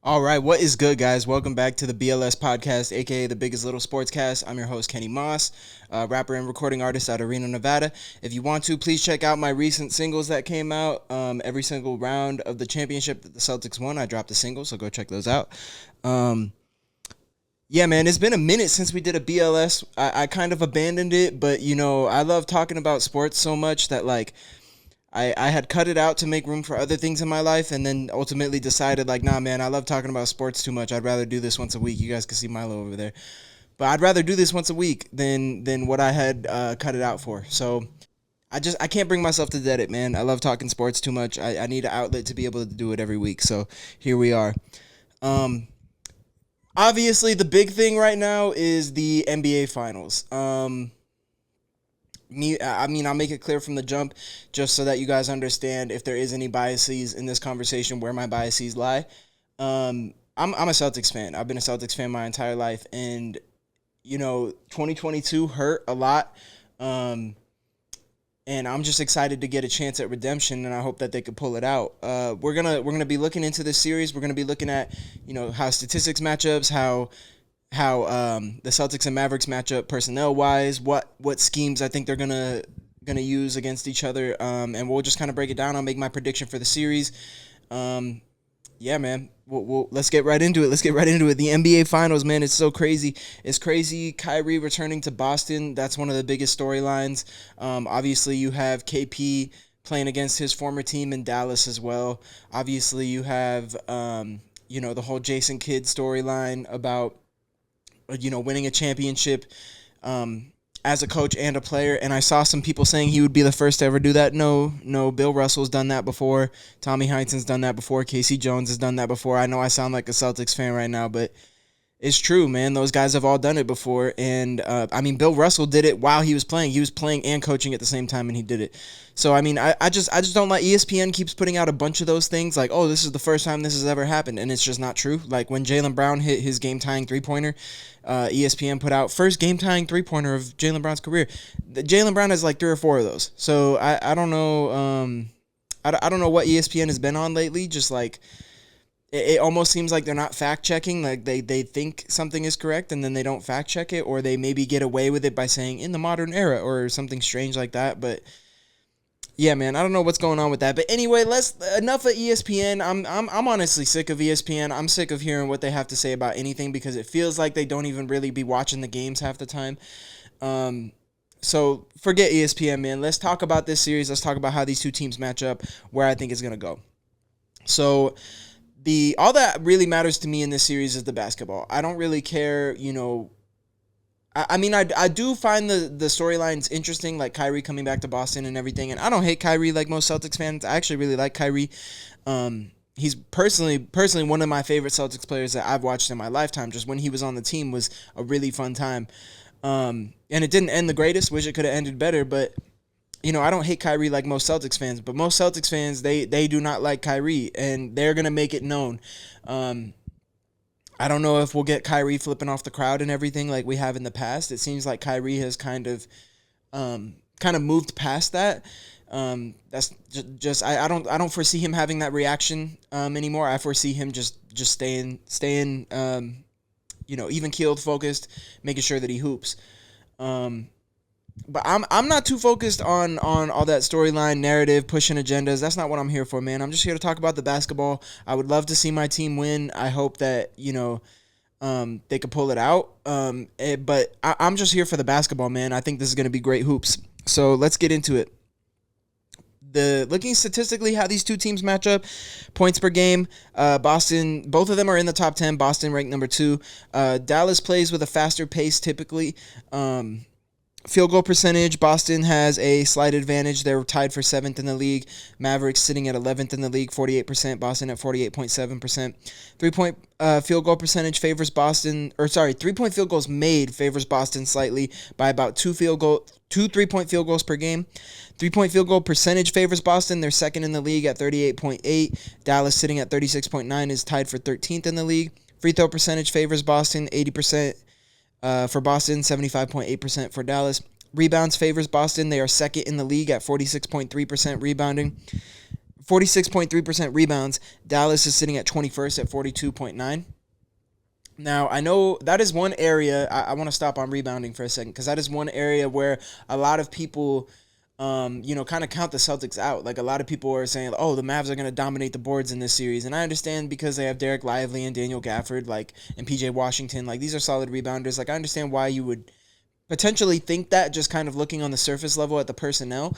All right, what is good, guys? Welcome back to the BLS podcast, aka the Biggest Little Sportscast. I'm your host, Kenny Moss, rapper and recording artist out of Reno, Nevada. If you want to, please check out my recent singles that came out. Every single round of the championship that the Celtics won, I dropped a single, so go check those out. Um, yeah, man, it's been a minute since we did a BLS. I kind of abandoned it, but I love talking about sports so much that I had cut it out to make room for other things in my life, and then ultimately decided, nah, man, I love talking about sports too much. I'd rather do this once a week. You guys can see Milo over there. But I'd rather do this once a week than what I had cut it out for. So I can't bring myself to dead it, man. I love talking sports too much. I need an outlet to be able to do it every week. So here we are. Um, Obviously, the big thing right now is the NBA Finals. I'll make it clear from the jump, just so that you guys understand if there is any biases in this conversation, where my biases lie. I'm a Celtics fan. I've been a Celtics fan my entire life, and 2022 hurt a lot. And I'm just excited to get a chance at redemption, and I hope that they could pull it out. We're gonna be looking into this series. We're gonna be looking at how statistics matchups, how the Celtics and Mavericks match up personnel wise, what schemes I think they're gonna use against each other, and we'll just kind of break it down. I'll make my prediction for the series. Yeah, man. Let's get right into it. The NBA Finals, man, it's so crazy. It's crazy. Kyrie returning to Boston. That's one of the biggest storylines. Obviously, you have KP playing against his former team in Dallas as well. Obviously, you have the whole Jayson kid storyline about winning a championship as a coach and a player. And I saw some people saying he would be the first to ever do that. No, Bill Russell's done that before. Tommy Heinsohn's done that before. Casey Jones has done that before. I know I sound like a Celtics fan right now, but it's true, man. Those guys have all done it before. And, Bill Russell did it while he was playing. He was playing and coaching at the same time, and he did it. So, I just don't like ESPN keeps putting out a bunch of those things like, oh, this is the first time this has ever happened, and it's just not true. Like when Jaylen Brown hit his game-tying three-pointer, ESPN put out first game-tying three-pointer of Jaylen Brown's career. Jaylen Brown has like 3 or 4 of those. So, I don't know. I don't know what ESPN has been on lately, just like it almost seems like they're not fact checking. Like they think something is correct and then they don't fact check it, or they maybe get away with it by saying in the modern era or something strange like that. But yeah, man, I don't know what's going on with that. But anyway, enough of ESPN. I'm honestly sick of ESPN. I'm sick of hearing what they have to say about anything, because it feels like they don't even really be watching the games half the time. So forget ESPN, man. Let's talk about this series. Let's talk about how these two teams match up, where I think it's gonna go. So all that really matters to me in this series is the basketball. I don't really care, I do find the storylines interesting, like Kyrie coming back to Boston and everything. And I don't hate Kyrie like most Celtics fans. I actually really like Kyrie. He's personally one of my favorite Celtics players that I've watched in my lifetime. Just when he was on the team was a really fun time. And it didn't end the greatest. Wish it could have ended better, but I don't hate Kyrie like most Celtics fans, but most Celtics fans, they do not like Kyrie, and they're going to make it known. I don't know if we'll get Kyrie flipping off the crowd and everything like we have in the past. It seems like Kyrie has kind of moved past that. That's just I don't foresee him having that reaction anymore. I foresee him just staying even keeled, focused, making sure that he hoops. But I'm not too focused on all that storyline narrative, pushing agendas. That's not what I'm here for, man. I'm just here to talk about the basketball. I would love to see my team win. I hope that they could pull it out. But I'm just here for the basketball, man. I think this is going to be great hoops. So let's get into it. Looking statistically how these two teams match up, points per game, Boston, both of them are in the top 10. Boston ranked number 2. Dallas plays with a faster pace typically. Field goal percentage, Boston has a slight advantage. They're tied for 7th in the league. Mavericks sitting at 11th in the league, 48%. Two-point field goal percentage favors Boston, 3-point field goals made favors Boston slightly by about 2 3-point field goals per game. 3-point field goal percentage favors Boston. They're second in the league at 38.8. Dallas, sitting at 36.9, is tied for 13th in the league. Free throw percentage favors Boston, 80%. For Boston, 75.8% for Dallas. Rebounds favors Boston. They are second in the league at 46.3% rebounding. 46.3% rebounds. Dallas is sitting at 21st at 42.9. Now, I know that is one area, I want to stop on rebounding for a second, because that is one area where a lot of people, kind of count the Celtics out. Like, a lot of people are saying, oh, the Mavs are going to dominate the boards in this series. And I understand, because they have Derek Lively and Daniel Gafford, and PJ Washington. Like, these are solid rebounders. Like, I understand why you would potentially think that, just kind of looking on the surface level at the personnel.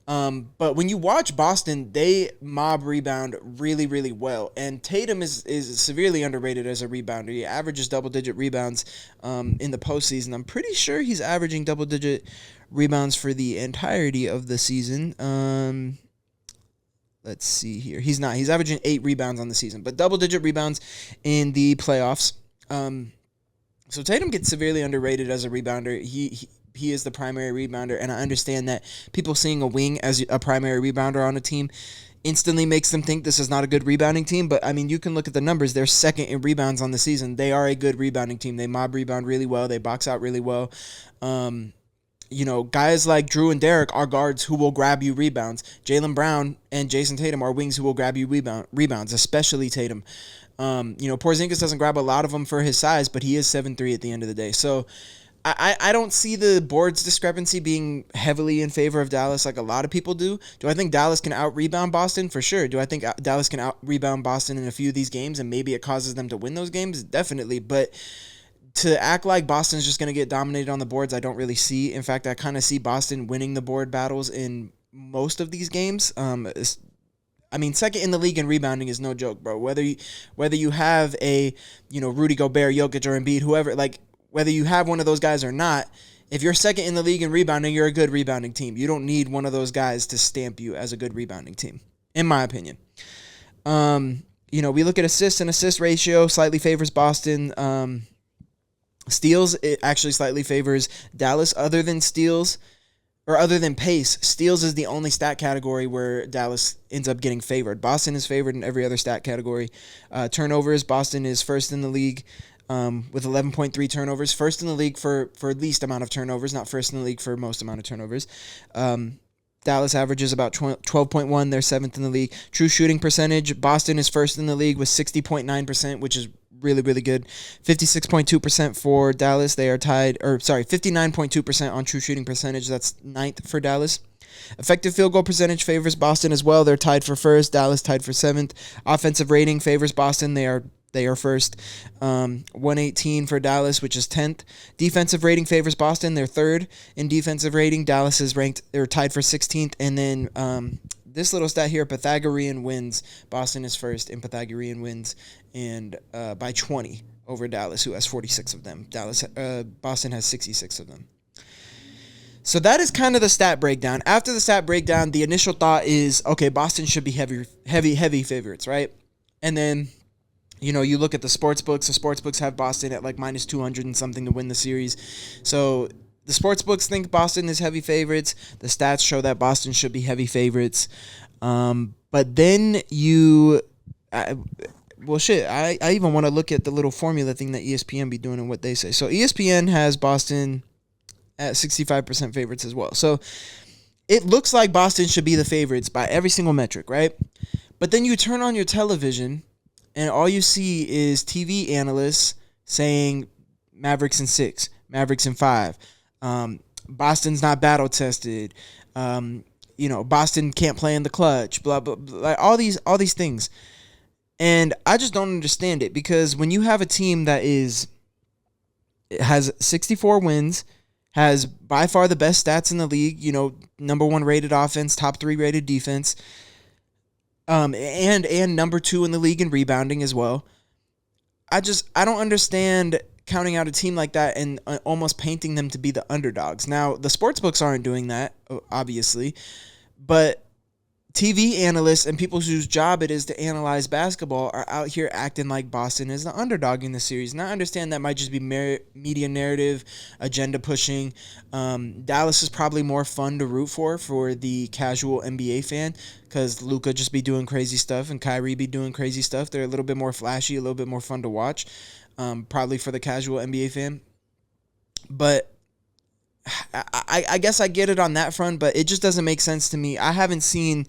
But when you watch Boston, they mob rebound really, really well. And Tatum is severely underrated as a rebounder. He averages double-digit rebounds in the postseason. I'm pretty sure he's averaging double-digit rebounds for the entirety of the season. Let's see here. He's not. He's averaging 8 rebounds on the season, but double-digit rebounds in the playoffs. So Tatum gets severely underrated as a rebounder. He is the primary rebounder, and I understand that people seeing a wing as a primary rebounder on a team instantly makes them think this is not a good rebounding team. But, I mean, you can look at the numbers. They're second in rebounds on the season. They are a good rebounding team. They mob rebound really well. They box out really well. Guys like Drew and Derek are guards who will grab you rebounds. Jaylen Brown and Jayson Tatum are wings who will grab you rebounds, especially Tatum. Porzingis doesn't grab a lot of them for his size, but he is 7'3" at the end of the day. So I don't see the boards discrepancy being heavily in favor of Dallas like a lot of people do. Do I think Dallas can out-rebound Boston? For sure. Do I think Dallas can out-rebound Boston in a few of these games and maybe it causes them to win those games? Definitely. But to act like Boston's just going to get dominated on the boards, I don't really see. In fact, I kind of see Boston winning the board battles in most of these games. Second in the league in rebounding is no joke, bro. Whether you have a, Rudy Gobert, Jokic, or Embiid, whoever, whether you have one of those guys or not, if you're second in the league in rebounding, you're a good rebounding team. You don't need one of those guys to stamp you as a good rebounding team, in my opinion. We look at assists and assist ratio, slightly favors Boston. Steals, it actually slightly favors Dallas. Other than pace, steals is the only stat category where Dallas ends up getting favored. Boston is favored in every other stat category. Turnovers, Boston is first in the league with 11.3 turnovers. First in the league for least amount of turnovers, not first in the league for most amount of turnovers. Dallas averages about 12.1. They're seventh in the league. True shooting percentage, Boston is first in the league with 60.9%, which is really, really good. 56.2% for Dallas. They are 59.2% on true shooting percentage. That's ninth for Dallas. Effective field goal percentage favors Boston as well. They're tied for first. Dallas tied for seventh. Offensive rating favors Boston. They are first. 118 for Dallas, which is 10th. Defensive rating favors Boston. They're third in defensive rating. Dallas is they're tied for 16th. And then this little stat here, Pythagorean wins. Boston is first in Pythagorean wins, and by 20 over Dallas, who has 46 of them. Boston has 66 of them. So that is kind of the stat breakdown. After the stat breakdown, the initial thought is, okay, Boston should be heavy favorites, right? And then, you look at the sports books. The sports books have Boston at like minus 200 and something to win the series. So the sports books think Boston is heavy favorites. The stats show that Boston should be heavy favorites. But then I even want to look at the little formula thing that ESPN be doing and what they say. So ESPN has Boston at 65% favorites as well. So it looks like Boston should be the favorites by every single metric, right? But then you turn on your television and all you see is TV analysts saying Mavericks in 6, Mavericks in 5. Boston's not battle tested. Boston can't play in the clutch. Blah blah blah. Like all these things, and I just don't understand it, because when you have a team that has 64 wins, has by far the best stats in the league, number 1 rated offense, top 3 rated defense, and number 2 in the league in rebounding as well. I don't understand counting out a team like that and almost painting them to be the underdogs. Now, the sportsbooks aren't doing that, obviously, but TV analysts and people whose job it is to analyze basketball are out here acting like Boston is the underdog in the series. And I understand that might just be media narrative, agenda pushing. Dallas is probably more fun to root for the casual NBA fan, because Luka just be doing crazy stuff and Kyrie be doing crazy stuff. They're a little bit more flashy, a little bit more fun to watch. Probably for the casual NBA fan. But I guess I get it on that front, but it just doesn't make sense to me. I haven't seen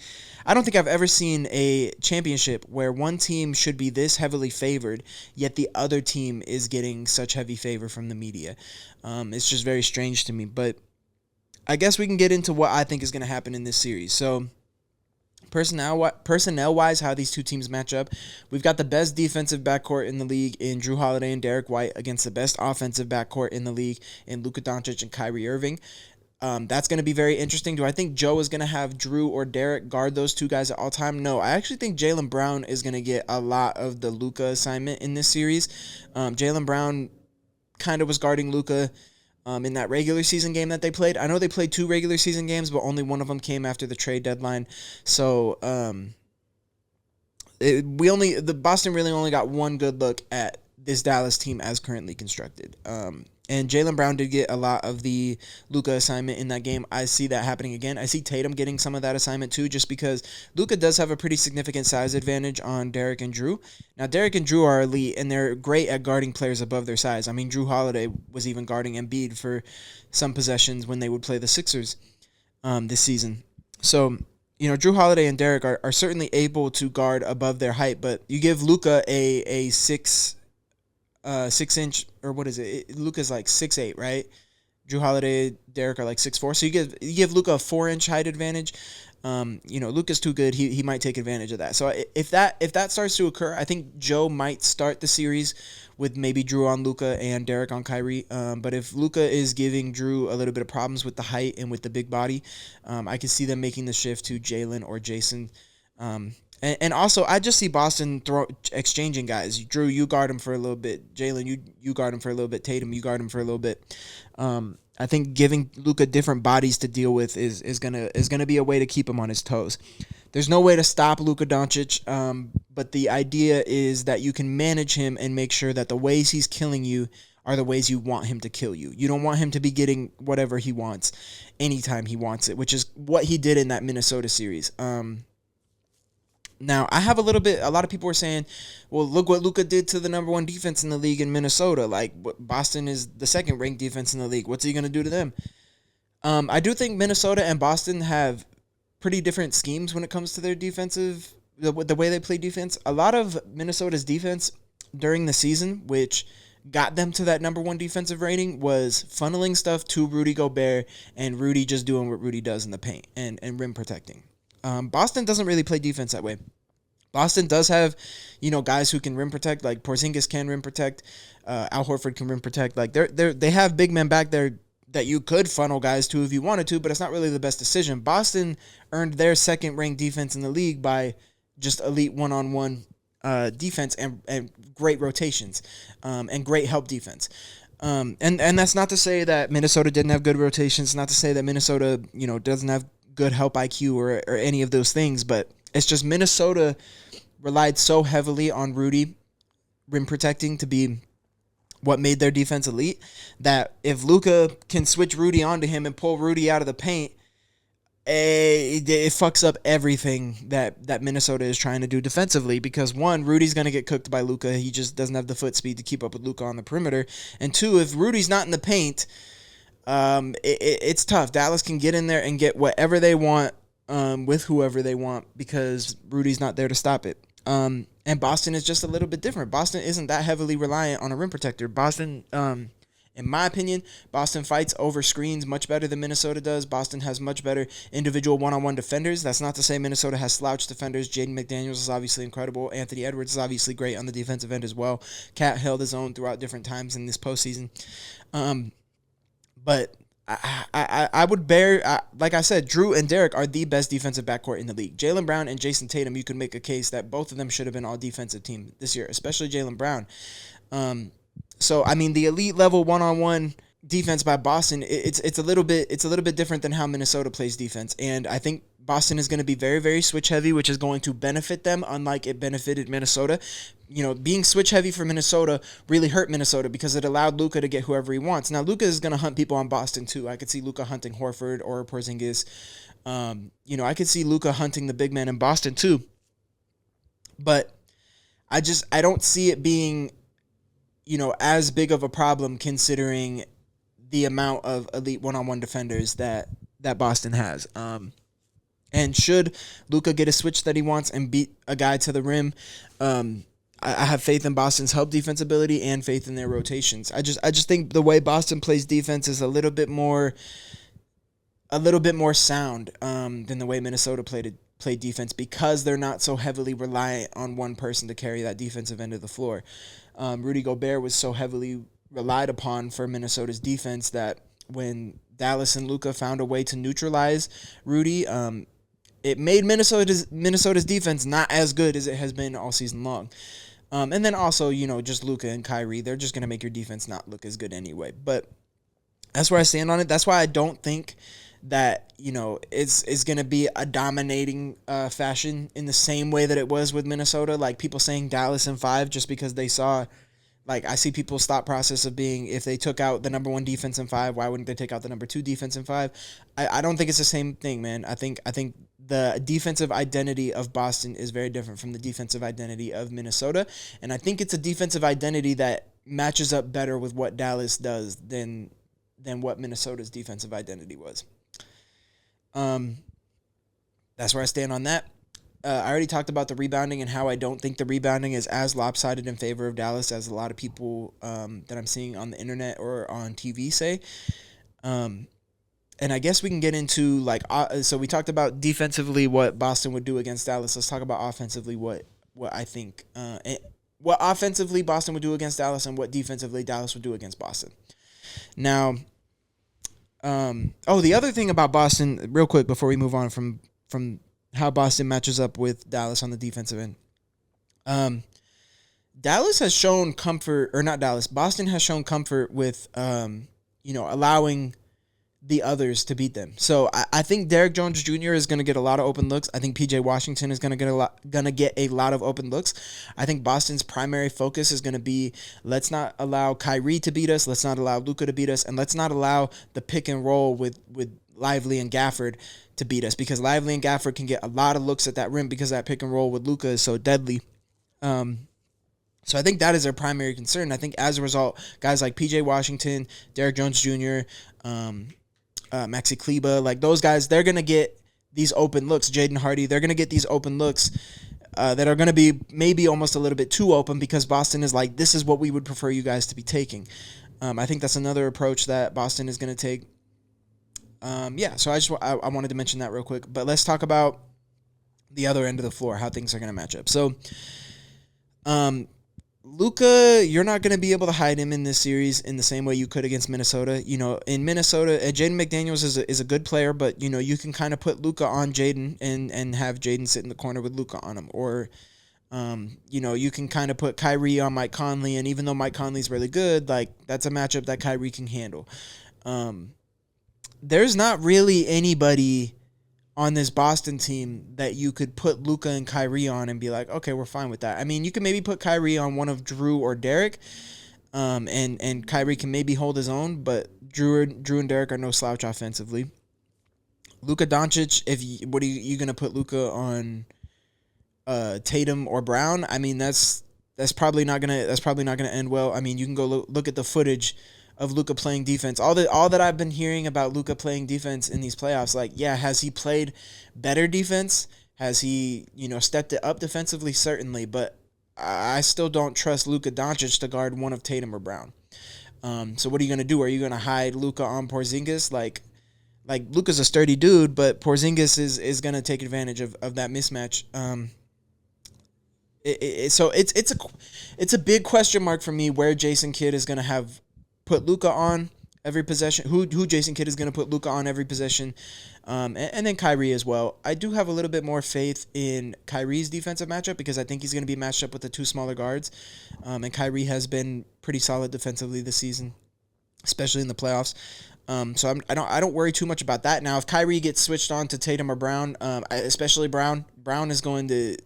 I don't think I've ever seen a championship where one team should be this heavily favored, yet the other team is getting such heavy favor from the media. It's just very strange to me. But I guess we can get into what I think is going to happen in this series. So personnel-wise, how these two teams match up, we've got the best defensive backcourt in the league in Jrue Holiday and Derek White against the best offensive backcourt in the league in Luka Doncic and Kyrie Irving. That's going to be very interesting. Do I think Joe is going to have Jrue or Derek guard those two guys at all time? No, I actually think Jaylen Brown is going to get a lot of the Luka assignment in this series. Jaylen Brown kind of was guarding Luka in that regular season game that they played. I know they played 2 regular season games, but only one of them came after the trade deadline. So Boston really only got one good look at this Dallas team as currently constructed. And Jaylen Brown did get a lot of the Luka assignment in that game. I see that happening again. I see Tatum getting some of that assignment too, just because Luka does have a pretty significant size advantage on Derek and Jrue. Now, Derek and Jrue are elite, and they're great at guarding players above their size. I mean, Jrue Holiday was even guarding Embiid for some possessions when they would play the Sixers this season. So, Jrue Holiday and Derek are certainly able to guard above their height, but you give Luka a 6-inch, or what is it? Luka's like 6'8", right? Jrue Holiday, Derek are like 6'4". So you give Luka a 4-inch height advantage. Luka's too good. He might take advantage of that. So if that starts to occur, I think Joe might start the series with maybe Jrue on Luka and Derek on Kyrie. But if Luka is giving Jrue a little bit of problems with the height and with the big body, I can see them making the shift to Jaylen or Jayson. And also, I just see Boston exchanging guys. Jrue, you guard him for a little bit. Jaylen, you guard him for a little bit. Tatum, you guard him for a little bit. I think giving Luka different bodies to deal with is gonna be a way to keep him on his toes. There's no way to stop Luka Doncic, but the idea is that you can manage him and make sure that the ways he's killing you are the ways you want him to kill you. You don't want him to be getting whatever he wants anytime he wants it, which is what he did in that Minnesota series. Now, I have a lot of people were saying, well, look what Luka did to the number 1 defense in the league in Minnesota. Like, Boston is the 2nd-ranked defense in the league. What's he going to do to them? I do think Minnesota and Boston have pretty different schemes when it comes to their defensive, the way they play defense. A lot of Minnesota's defense during the season, which got them to that number 1 defensive rating, was funneling stuff to Rudy Gobert and Rudy just doing what Rudy does in the paint and rim protecting. Boston doesn't really play defense that way. Boston does have, guys who can rim protect, like Porzingis can rim protect, Al Horford can rim protect. Like they have big men back there that you could funnel guys to if you wanted to, but it's not really the best decision. Boston earned their 2nd-ranked defense in the league by just elite one-on-one defense and great rotations and great help defense. And that's not to say that Minnesota didn't have good rotations. Not to say that Minnesota, doesn't have good help IQ or any of those things, but it's just Minnesota relied so heavily on Rudy rim protecting to be what made their defense elite that if Luka can switch Rudy onto him and pull Rudy out of the paint, it fucks up everything that Minnesota is trying to do defensively, because 1, Rudy's going to get cooked by Luka. He just doesn't have the foot speed to keep up with Luka on the perimeter. And 2, if Rudy's not in the paint, it's tough. Dallas can get in there and get whatever they want with whoever they want because Rudy's not there to stop it. And Boston is just a little bit different. Boston isn't that heavily reliant on a rim protector. Boston, in my opinion, Boston fights over screens much better than Minnesota does. Boston has much better individual one-on-one defenders. That's not to say Minnesota has slouch defenders. Jaden McDaniels is obviously incredible. Anthony Edwards is obviously great on the defensive end as well. Cat held his own throughout different times in this postseason. But I would bear, like I said, Jrue and Derek are the best defensive backcourt in the league. Jaylen Brown and Jayson Tatum, you could make a case that both of them should have been all defensive team this year, especially Jaylen Brown. So I mean, the elite level one-on-one defense by Boston, it's a little bit different than how Minnesota plays defense, and I think Boston is going to be very, very switch heavy, which is going to benefit them, unlike it benefited Minnesota. Being switch heavy for Minnesota really hurt Minnesota because it allowed Luka to get whoever he wants. Now, Luka is going to hunt people on Boston, too. I could see Luka hunting Horford or Porzingis. I could see Luka hunting the big man in Boston, too. But I don't see it being, as big of a problem considering the amount of elite one-on-one defenders that Boston has. And should Luka get a switch that he wants and beat a guy to the rim, I have faith in Boston's help defense ability and faith in their rotations. I just think the way Boston plays defense is a little bit more sound than the way Minnesota played defense, because they're not so heavily reliant on one person to carry that defensive end of the floor. Rudy Gobert was so heavily relied upon for Minnesota's defense that when Dallas and Luka found a way to neutralize Rudy, it made Minnesota's defense not as good as it has been all season long. And then also, just Luka and Kyrie, they're just going to make your defense not look as good anyway. But that's where I stand on it. That's why I don't think that, it's going to be a dominating fashion in the same way that it was with Minnesota. Like people saying Dallas in 5 just because they saw, like I see people's thought process of being, if they took out the number 1 defense in 5, why wouldn't they take out the number 2 defense in 5? I don't think it's the same thing, man. I think the defensive identity of Boston is very different from the defensive identity of Minnesota. And I think it's a defensive identity that matches up better with what Dallas does than what Minnesota's defensive identity was. That's where I stand on that. I already talked about the rebounding and how I don't think the rebounding is as lopsided in favor of Dallas as a lot of people that I'm seeing on the internet or on TV say. And I guess we can get into so we talked about defensively what Boston would do against Dallas. Let's talk about offensively what I think, what offensively Boston would do against Dallas and what defensively Dallas would do against Boston. Now, the other thing about Boston, real quick before we move on from how Boston matches up with Dallas on the defensive end. Dallas has shown comfort, or not Dallas, Boston has shown comfort with, allowing the others to beat them. So I think Derrick Jones Jr. is going to get a lot of open looks. I think PJ Washington is going to get a lot of open looks. I think Boston's primary focus is going to be, let's not allow Kyrie to beat us, let's not allow Luka to beat us, and let's not allow the pick and roll with Lively and Gafford to beat us, because Lively and Gafford can get a lot of looks at that rim because that pick and roll with Luka is so deadly. So I think that is their primary concern. I think as a result, guys like PJ Washington, Derrick Jones Jr., Maxi Kleba, like those guys, they're going to get these open looks. Jaden Hardy, they're going to get these open looks that are going to be maybe almost a little bit too open, because Boston is like, this is what we would prefer you guys to be taking. I think that's another approach that Boston is going to take. So I wanted to mention that real quick. But let's talk about the other end of the floor, how things are going to match up. So, Luka, you're not going to be able to hide him in this series in the same way you could against Minnesota. In Minnesota, Jaden McDaniels is a good player, but, you can kind of put Luka on Jaden and have Jaden sit in the corner with Luka on him. Or, you can kind of put Kyrie on Mike Conley, and even though Mike Conley's really good, like, that's a matchup that Kyrie can handle. There's not really anybody on this Boston team that you could put Luka and Kyrie on and be like, okay, we're fine with that. I mean, you can maybe put Kyrie on one of Drew or Derek, and Kyrie can maybe hold his own, but Drew and Derek are no slouch offensively. Luka Doncic, what are you gonna put Luka on Tatum or Brown? I mean, that's probably not gonna end well. I mean, you can go look at the footage of Luka playing defense. All that I've been hearing about Luka playing defense in these playoffs, like, yeah, has he played better defense? Has he, stepped it up defensively? Certainly, but I still don't trust Luka Doncic to guard one of Tatum or Brown. So what are you going to do? Are you going to hide Luka on Porzingis? Like Luka's a sturdy dude, but Porzingis is going to take advantage of that mismatch. So it's a big question mark for me where Jason Kidd is going to put Luka on every possession, who Jason Kidd is going to put Luka on every possession, and then Kyrie as well. I do have a little bit more faith in Kyrie's defensive matchup because I think he's going to be matched up with the 2 smaller guards, and Kyrie has been pretty solid defensively this season, especially in the playoffs. So I don't worry too much about that. Now, if Kyrie gets switched on to Tatum or Brown, especially Brown is going to,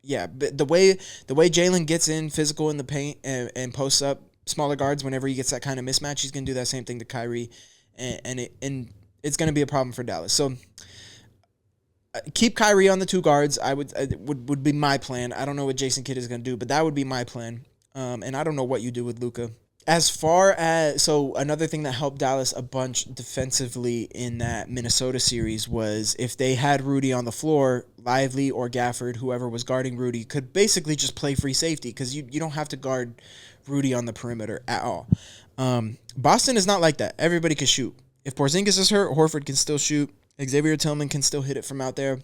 but the way Jalen gets in physical in the paint and posts up smaller guards whenever he gets that kind of mismatch, he's going to do that same thing to Kyrie, and it's going to be a problem for Dallas. So keep Kyrie on the 2 guards. Would be my plan. I don't know what Jason Kidd is going to do, but that would be my plan. And I don't know what you do with Luka. As far as so another thing that helped Dallas a bunch defensively in that Minnesota series was if they had Rudy on the floor, Lively or Gafford, whoever was guarding Rudy, could basically just play free safety because you don't have to guard Rudy on the perimeter at all. Boston is not like that. Everybody can shoot. If Porzingis is hurt, Horford can still shoot. Xavier Tillman can still hit it from out there.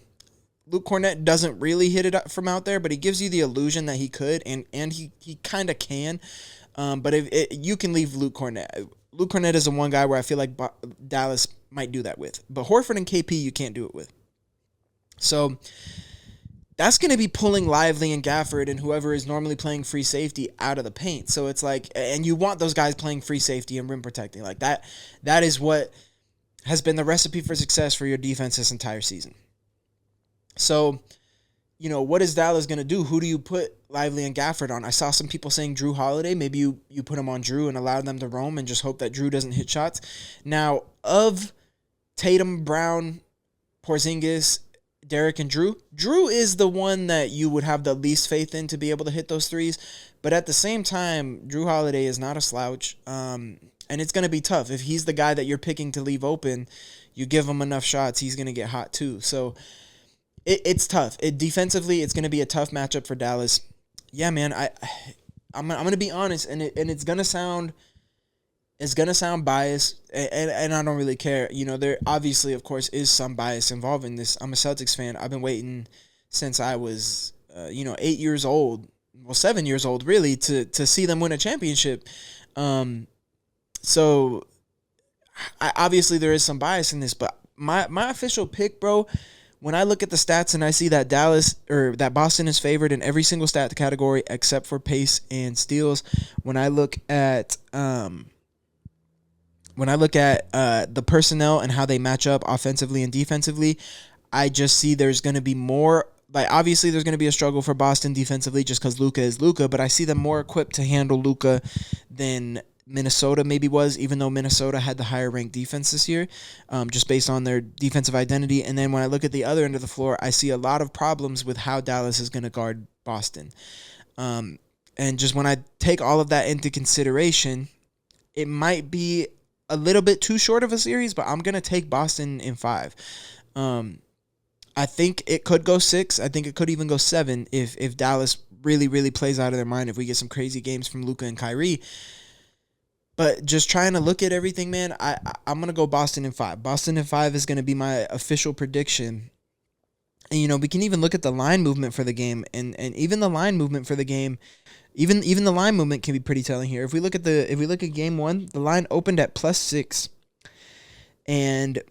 Luke Cornett doesn't really hit it from out there, but he gives you the illusion that he could, and he kind of can. But you can leave Luke Cornett. Luke Cornett is the one guy where I feel like Dallas might do that with. But Horford and KP, you can't do it with. So that's going to be pulling Lively and Gafford and whoever is normally playing free safety out of the paint. So it's like, and you want those guys playing free safety and rim protecting. Like that is what has been the recipe for success for your defense this entire season. So, what is Dallas going to do? Who do you put Lively and Gafford on? I saw some people saying Drew Holiday. Maybe you put him on Drew and allow them to roam and just hope that Drew doesn't hit shots. Now, of Tatum, Brown, Porzingis, Derek, and Drew is the one that you would have the least faith in to be able to hit those threes. But at the same time, Drew Holiday is not a slouch. And it's going to be tough. If he's the guy that you're picking to leave open, you give him enough shots, he's going to get hot too. So it's tough. Defensively, it's going to be a tough matchup for Dallas. Yeah, man, I'm going to be honest, and it's going to sound biased, and I don't really care. There obviously, of course, is some bias involved in this. I'm a Celtics fan. I've been waiting since I was 8 years old, 7 years old, really, to see them win a championship. So obviously there is some bias in this, but my official pick, bro, when I look at the stats and I see that that Boston is favored in every single stat category except for pace and steals, when I look at the personnel and how they match up offensively and defensively, I just see there's going to be more. Like, obviously, there's going to be a struggle for Boston defensively just because Luka is Luka, but I see them more equipped to handle Luka than Minnesota maybe was, even though Minnesota had the higher ranked defense this year, just based on their defensive identity. And then when I look at the other end of the floor, I see a lot of problems with how Dallas is going to guard Boston. And just when I take all of that into consideration, it might be a little bit too short of a series, but I'm going to take Boston in 5. I think it could go 6. I think it could even go 7 if Dallas really, really plays out of their mind, if we get some crazy games from Luka and Kyrie. But just trying to look at everything, man, I'm going to go Boston in 5. Boston in 5 is going to be my official prediction. And, we can even look at the line movement for the game. And even the line movement for the game, even the line movement can be pretty telling here. If we look at game 1, the line opened at +6. And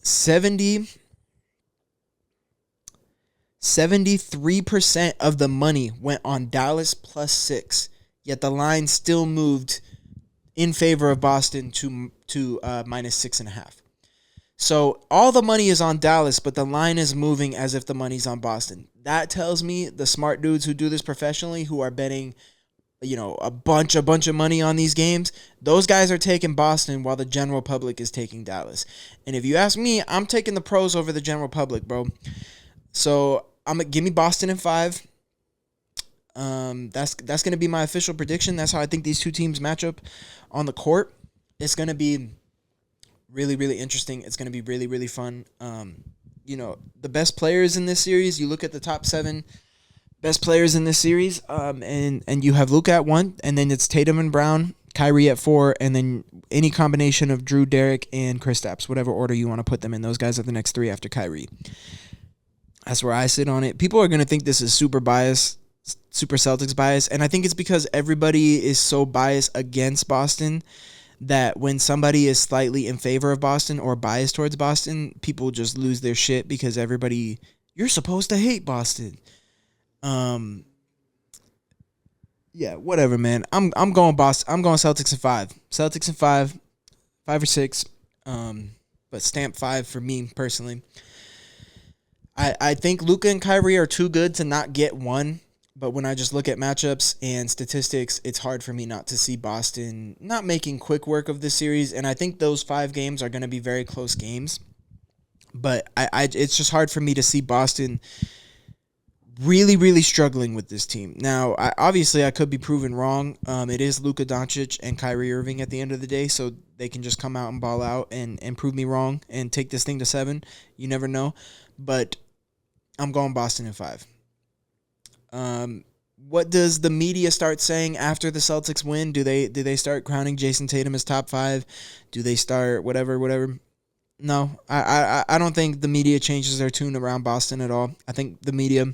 73% of the money went on Dallas +6. Yet the line still moved in favor of Boston to -6.5. So all the money is on Dallas, but the line is moving as if the money's on Boston. That tells me the smart dudes who do this professionally, who are betting, a bunch of money on these games, those guys are taking Boston while the general public is taking Dallas. And if you ask me, I'm taking the pros over the general public, bro. So give me Boston in 5. That's going to be my official prediction. That's how I think these two teams match up on the court. It's going to be really, really interesting. It's going to be really, really fun. The best players in this series, you look at the top 7 best players in this series, and you have Luka at 1, and then it's Tatum and Brown, Kyrie at 4, and then any combination of Drew, Derek, and Kristaps, whatever order you want to put them in. Those guys are the next 3 after Kyrie. That's where I sit on it. People are going to think this is super biased, super Celtics bias, and I think it's because everybody is so biased against Boston that when somebody is slightly in favor of Boston or biased towards Boston, people just lose their shit because you're supposed to hate Boston. Yeah, whatever, man. I'm going Boston. I'm going Celtics in 5. Celtics in 5 or 6. But stamp 5 for me personally. I think Luka and Kyrie are too good to not get 1. But when I just look at matchups and statistics, it's hard for me not to see Boston not making quick work of this series. And I think those 5 games are going to be very close games. But it's just hard for me to see Boston really, really struggling with this team. Now, obviously, I could be proven wrong. It is Luka Doncic and Kyrie Irving at the end of the day, so they can just come out and ball out and prove me wrong and take this thing to 7. You never know. But I'm going Boston in 5. What does the media start saying after the Celtics win? Do they start crowning Jayson Tatum as top 5? Do they start whatever? No, I don't think the media changes their tune around Boston at all. I think the media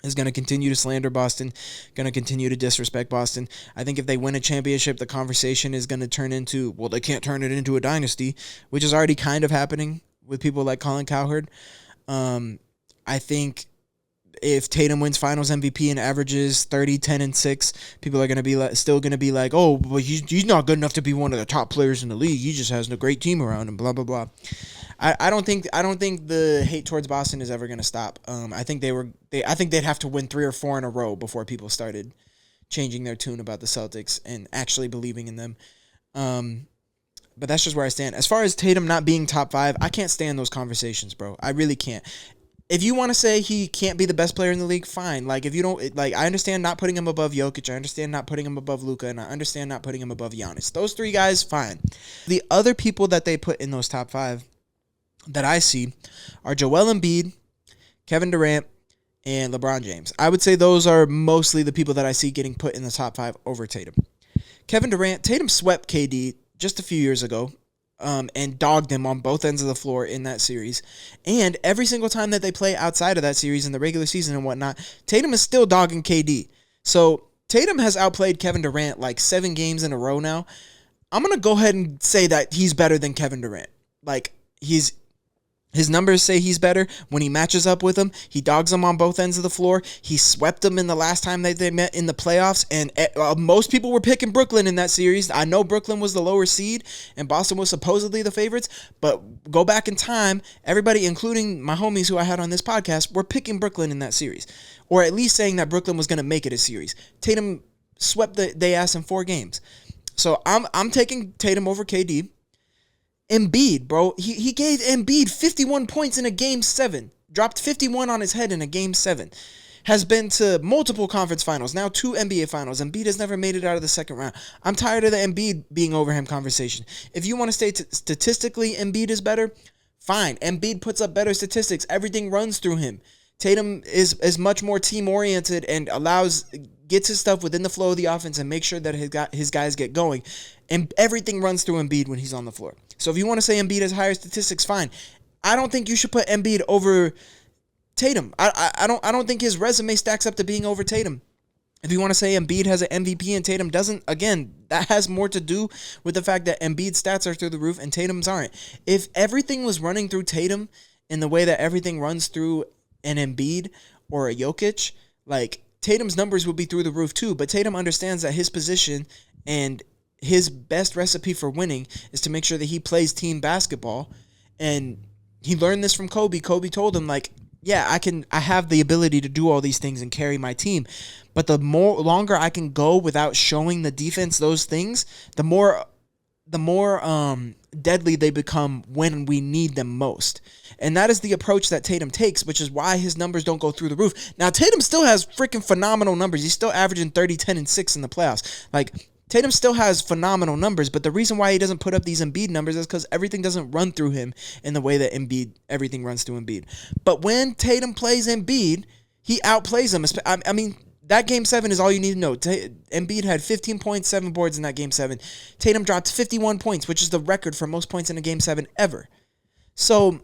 is going to continue to slander Boston, going to continue to disrespect Boston. I think if they win a championship, the conversation is going to turn into, well, they can't turn it into a dynasty, which is already kind of happening with people like Colin Cowherd. I think if Tatum wins Finals MVP and averages 30, 10, and 6, people are going to be still going to be like, oh, but he's not good enough to be one of the top players in the league. He just has a great team around him, blah, blah, blah. I don't think the hate towards Boston is ever going to stop. I think I think they'd have to win 3 or 4 in a row before people started changing their tune about the Celtics and actually believing in them. But that's just where I stand. As far as Tatum not being top 5, I can't stand those conversations, bro. I really can't. If you want to say he can't be the best player in the league, fine. Like, if you don't, like, I understand not putting him above Jokic. I understand not putting him above Luka, and I understand not putting him above Giannis. Those 3 guys, fine. The other people that they put in those top 5 that I see are Joel Embiid, Kevin Durant, and LeBron James. I would say those are mostly the people that I see getting put in the top 5 over Tatum. Kevin Durant, Tatum swept KD just a few years ago. And dogged him on both ends of the floor in that series. And every single time that they play outside of that series in the regular season and whatnot, Tatum is still dogging KD. So Tatum has outplayed Kevin Durant like 7 games in a row now. I'm going to go ahead and say that he's better than Kevin Durant. Like, his numbers say he's better. When he matches up with him, he dogs him on both ends of the floor. He swept them in the last time that they met in the playoffs, and most people were picking Brooklyn in that series. I know Brooklyn was the lower seed, and Boston was supposedly the favorites, but go back in time, everybody, including my homies who I had on this podcast, were picking Brooklyn in that series, or at least saying that Brooklyn was going to make it a series. Tatum swept they ass in 4 games. So I'm taking Tatum over KD. Embiid, bro, he gave Embiid 51 points in a Game 7. Dropped 51 on his head in a Game 7. Has been to multiple conference finals, now 2 NBA finals. Embiid has never made it out of the second round. I'm tired of the Embiid being over him conversation. If you want to say statistically Embiid is better, fine. Embiid puts up better statistics. Everything runs through him. Tatum is much more team-oriented and gets his stuff within the flow of the offense and makes sure that his guys get going. And everything runs through Embiid when he's on the floor. So if you want to say Embiid has higher statistics, fine. I don't think you should put Embiid over Tatum. I don't think his resume stacks up to being over Tatum. If you want to say Embiid has an MVP and Tatum doesn't, again, that has more to do with the fact that Embiid's stats are through the roof and Tatum's aren't. If everything was running through Tatum in the way that everything runs through an Embiid or a Jokic, like, Tatum's numbers would be through the roof too. But Tatum understands that his position and his best recipe for winning is to make sure that he plays team basketball. And he learned this from Kobe. Kobe told him, like, yeah, I have the ability to do all these things and carry my team. But the longer I can go without showing the defense those things, the more deadly they become when we need them most. And that is the approach that Tatum takes, which is why his numbers don't go through the roof. Now, Tatum still has freaking phenomenal numbers. He's still averaging 30, 10, and 6 in the playoffs. Like, Tatum still has phenomenal numbers, but the reason why he doesn't put up these Embiid numbers is because everything doesn't run through him in the way that everything runs through Embiid. But when Tatum plays Embiid, he outplays him. I mean, that Game 7 is all you need to know. Embiid had 15 points, 7 boards in that Game 7. Tatum dropped 51 points, which is the record for most points in a Game 7 ever. So,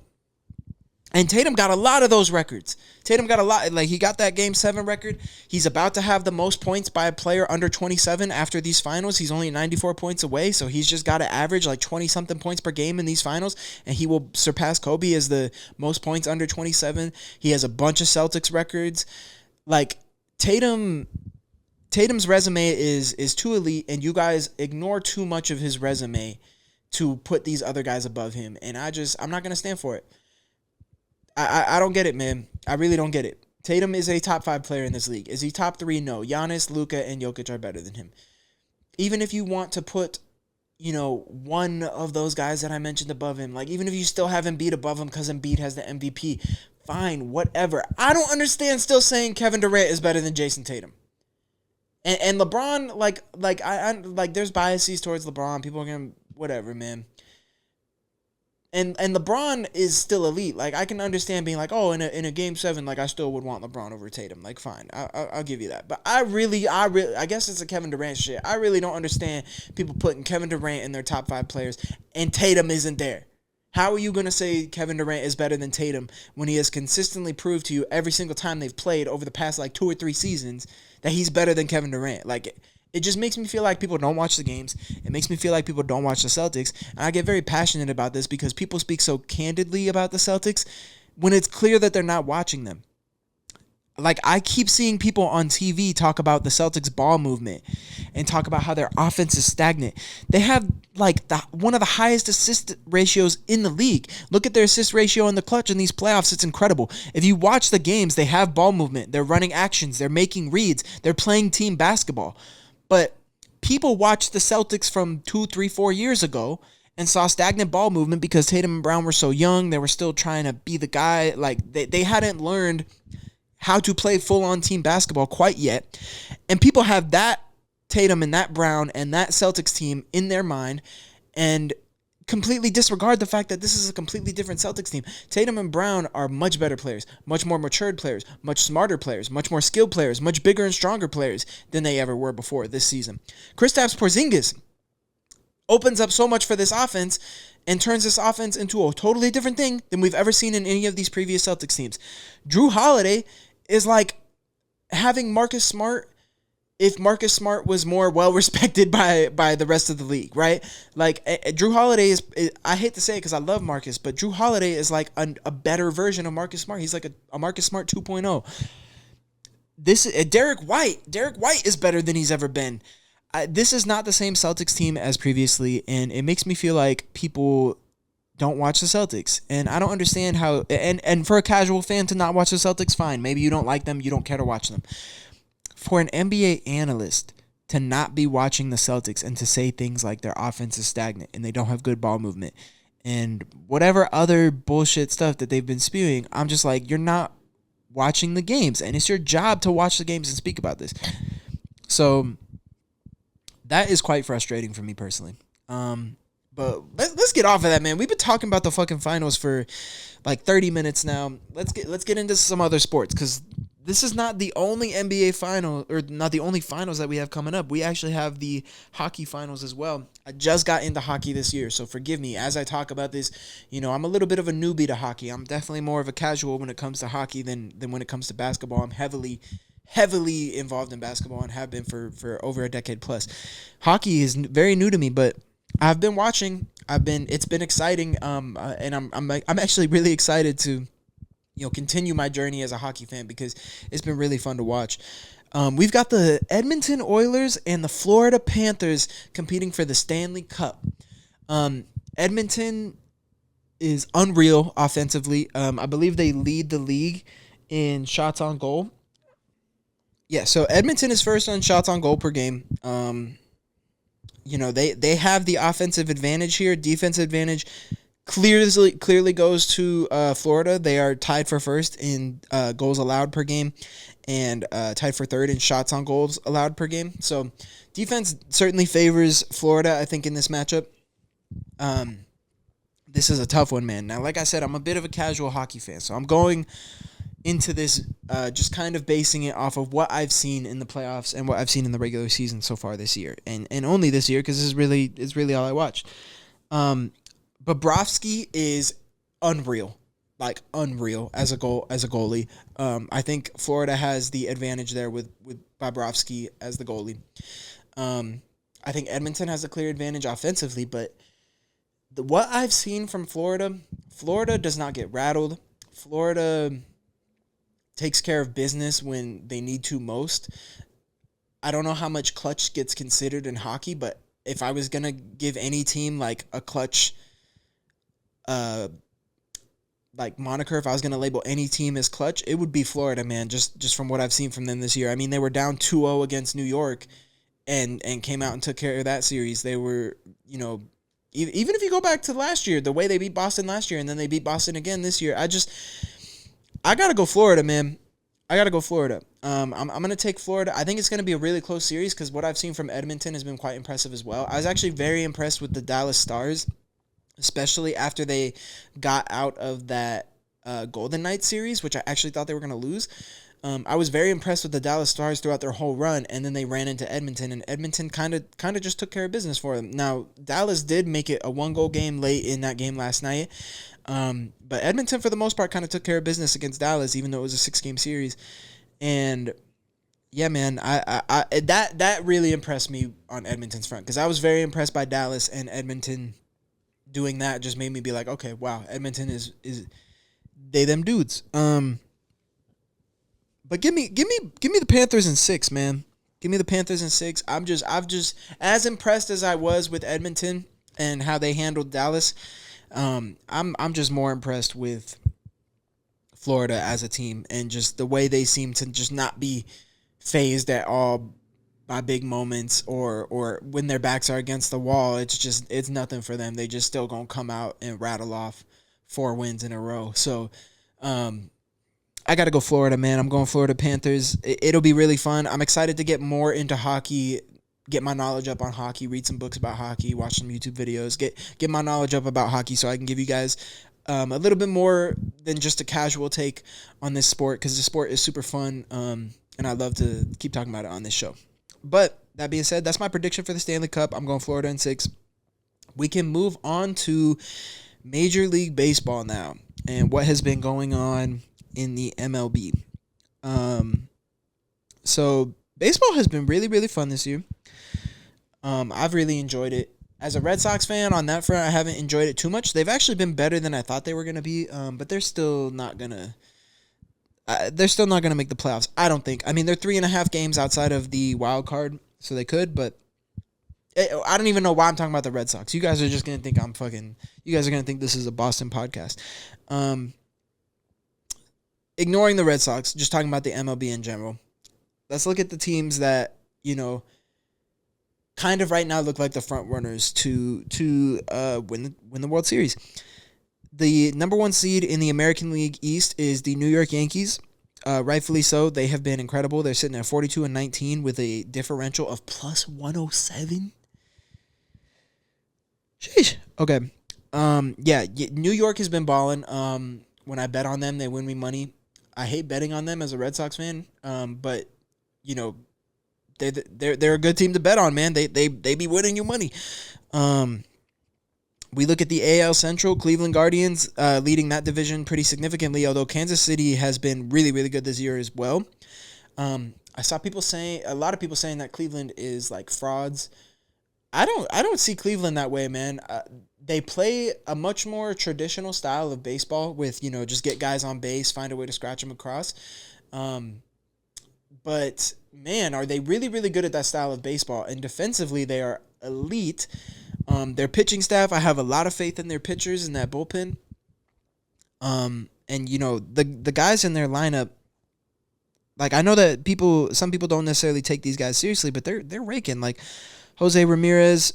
and Tatum got a lot of those records. Tatum got a lot. Like, he got that Game 7 record. He's about to have the most points by a player under 27 after these finals. He's only 94 points away, so he's just got to average like 20-something points per game in these finals, and he will surpass Kobe as the most points under 27. He has a bunch of Celtics records. Like, Tatum's resume is too elite, and you guys ignore too much of his resume to put these other guys above him, and I'm not going to stand for it. I don't get it, man. I really don't get it. Tatum is a top 5 player in this league. Is he top 3? No. Giannis, Luka, and Jokic are better than him. Even if you want to put, one of those guys that I mentioned above him, like, even if you still have Embiid above him because Embiid has the MVP, Fine, whatever. I don't understand still saying Kevin Durant is better than Jayson Tatum. And LeBron, like there's biases towards LeBron. People are gonna whatever, man. And LeBron is still elite. Like, I can understand being like, oh, in a game 7, like, I still would want LeBron over Tatum. Like, fine, I'll give you that. But I guess it's a Kevin Durant shit. I really don't understand people putting Kevin Durant in their top 5 players and Tatum isn't there. How are you going to say Kevin Durant is better than Tatum when he has consistently proved to you every single time they've played over the past, like, 2 or 3 seasons that he's better than Kevin Durant? Like, it just makes me feel like people don't watch the games. It makes me feel like people don't watch the Celtics. And I get very passionate about this because people speak so candidly about the Celtics when it's clear that they're not watching them. Like, I keep seeing people on TV talk about the Celtics ball movement and talk about how their offense is stagnant. They have, like, one of the highest assist ratios in the league. Look at their assist ratio in the clutch in these playoffs. It's incredible. If you watch the games, they have ball movement. They're running actions. They're making reads. They're playing team basketball. But people watched the Celtics from 2, 3, 4 years ago and saw stagnant ball movement because Tatum and Brown were so young. They were still trying to be the guy. Like, they hadn't learned how to play full-on team basketball quite yet. And people have that Tatum and that Brown and that Celtics team in their mind and completely disregard the fact that this is a completely different Celtics team. Tatum and Brown are much better players, much more matured players, much smarter players, much more skilled players, much bigger and stronger players than they ever were before this season. Kristaps Porzingis opens up so much for this offense and turns this offense into a totally different thing than we've ever seen in any of these previous Celtics teams. Drew Holiday is like having Marcus Smart if Marcus Smart was more well-respected by the rest of the league, right? Like, Drew Holiday is, I hate to say it because I love Marcus, but Drew Holiday is like a better version of Marcus Smart. He's like a Marcus Smart 2.0. This Derek White is better than he's ever been. This is not the same Celtics team as previously, and it makes me feel like people don't watch the Celtics. And I don't understand how, and for a casual fan to not watch the Celtics, fine. Maybe you don't like them, you don't care to watch them. For an NBA analyst to not be watching the Celtics and to say things like their offense is stagnant and they don't have good ball movement and whatever other bullshit stuff that they've been spewing, I'm just like, you're not watching the games. And it's your job to watch the games and speak about this. So that is quite frustrating for me personally. But let's get off of that, man. We've been talking about the fucking finals for like 30 minutes now. Let's get into some other sports because this is not the only NBA final, or not the only finals that we have coming up. We actually have the hockey finals as well. I just got into hockey this year, so forgive me as I talk about this. You know, I'm a little bit of a newbie to hockey. I'm definitely more of a casual when it comes to hockey than when it comes to basketball. I'm heavily involved in basketball and have been for over a decade plus. Hockey is very new to me, but I've been watching. It's been exciting. And I'm actually really excited to, you know, continue my journey as a hockey fan because it's been really fun to watch. We've got the Edmonton Oilers and the Florida Panthers competing for the Stanley Cup. Edmonton is unreal offensively. I believe they lead the league in shots on goal. Yeah, so Edmonton is first on shots on goal per game. You know, they have the offensive advantage here. Defensive advantage clearly goes to Florida. They are tied for first in goals allowed per game and tied for third in shots on goals allowed per game. So defense certainly favors Florida, I think, in this matchup. This is a tough one, man. Now, like I said, I'm a bit of a casual hockey fan, so I'm going into this just kind of basing it off of what I've seen in the playoffs and what I've seen in the regular season so far this year, and only this year because it's really all I watched. Bobrovsky is unreal as a goalie. I think Florida has the advantage there with Bobrovsky as the goalie. I think Edmonton has a clear advantage offensively, but what I've seen from Florida does not get rattled. Florida takes care of business when they need to most. I don't know how much clutch gets considered in hockey, but if I was going to give any team like a clutch like moniker, if I was going to label any team as clutch, it would be Florida, man, just from what I've seen from them this year. I mean, they were down 2-0 against New York and came out and took care of that series. They were, you know, even if you go back to last year, the way they beat Boston last year and then they beat Boston again this year, I gotta go Florida, man. I gotta go Florida. I'm gonna take Florida. I think it's gonna be a really close series because what I've seen from Edmonton has been quite impressive as well. I was actually very impressed with the Dallas Stars, especially after they got out of that Golden Knights series, which I actually thought they were gonna lose. I was very impressed with the Dallas Stars throughout their whole run, and then they ran into Edmonton, and Edmonton kind of just took care of business for them. Now, Dallas did make it a 1-goal game late in that game last night, but Edmonton, for the most part, kind of took care of business against Dallas, even though it was a 6-game series. And yeah, man, that really impressed me on Edmonton's front because I was very impressed by Dallas, and Edmonton doing that just made me be like, okay, wow, Edmonton is they them dudes. But give me the Panthers in 6, man. Give me the Panthers in 6. I'm just as impressed as I was with Edmonton and how they handled Dallas. I'm just more impressed with Florida as a team and just the way they seem to just not be phased at all by big moments or when their backs are against the wall. It's nothing for them. They just still gonna come out and rattle off 4 wins in a row. So, I got to go Florida, man. I'm going Florida Panthers. It'll be really fun. I'm excited to get more into hockey, get my knowledge up on hockey, read some books about hockey, watch some YouTube videos, get my knowledge up about hockey so I can give you guys a little bit more than just a casual take on this sport because the sport is super fun, and I love to keep talking about it on this show. But that being said, that's my prediction for the Stanley Cup. I'm going Florida in 6. We can move on to Major League Baseball now and what has been going on in the MLB. So baseball has been really, really fun this year. I've really enjoyed it. As a Red Sox fan, on that front, I haven't enjoyed it too much. They've actually been better than I thought they were going to be, but they're still not going to make the playoffs, I don't think. I mean, they're 3.5 games outside of the wild card, so they could, but I don't even know why I'm talking about the Red Sox. You guys are just going to think you guys are going to think this is a Boston podcast. Ignoring the Red Sox, just talking about the MLB in general. Let's look at the teams that, kind of right now look like the front runners to win the World Series. The number 1 seed in the American League East is the New York Yankees. Rightfully so. They have been incredible. They're sitting at 42-19 with a differential of plus 107. Sheesh. Okay. New York has been balling. When I bet on them, they win me money. I hate betting on them as a Red Sox fan, but they're a good team to bet on, man. They be winning you money. We look at the AL Central, Cleveland Guardians leading that division pretty significantly, although Kansas City has been really, really good this year as well. I saw a lot of people saying that Cleveland is like frauds. I don't see Cleveland that way, man. They play a much more traditional style of baseball with, just get guys on base, find a way to scratch them across. But, man, are they really, really good at that style of baseball? And defensively, they are elite. Their pitching staff, I have a lot of faith in their pitchers in that bullpen. And, the guys in their lineup, like, I know that some people don't necessarily take these guys seriously, but they're raking. Like, Jose Ramirez,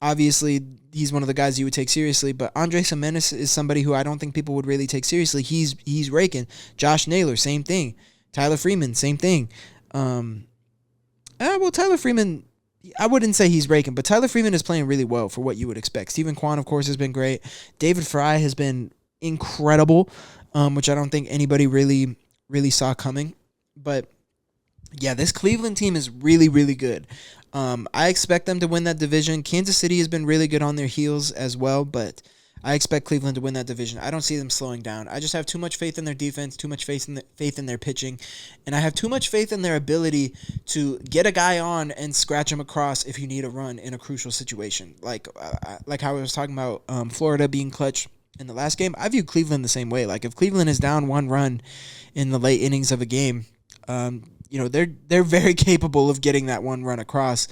obviously, he's one of the guys you would take seriously, but Andrés Giménez is somebody who I don't think people would really take seriously. He's raking. Josh Naylor, same thing. Tyler Freeman, same thing. Tyler Freeman, I wouldn't say he's raking, but Tyler Freeman is playing really well for what you would expect. Stephen Kwan, of course, has been great. David Fry has been incredible, which I don't think anybody really, really saw coming. But yeah, this Cleveland team is really, really good. I expect them to win that division. Kansas City has been really good on their heels as well, but I expect Cleveland to win that division. I don't see them slowing down. I just have too much faith in their defense, too much faith in their pitching, and I have too much faith in their ability to get a guy on and scratch him across if you need a run in a crucial situation. Like how I was talking about Florida being clutch in the last game. I view Cleveland the same way. Like if Cleveland is down 1 run in the late innings of a game, they're very capable of getting that 1 run across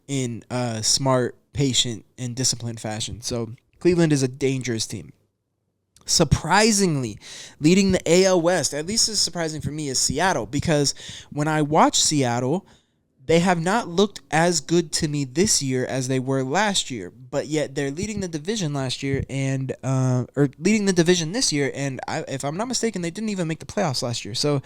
in a smart, patient, and disciplined fashion. So Cleveland is a dangerous team. Surprisingly, leading the AL West, at least as surprising for me, is Seattle, because when I watch Seattle, they have not looked as good to me this year as they were last year, but yet they're leading the division last year and or leading the division this year. And if I'm not mistaken, they didn't even make the playoffs last year. So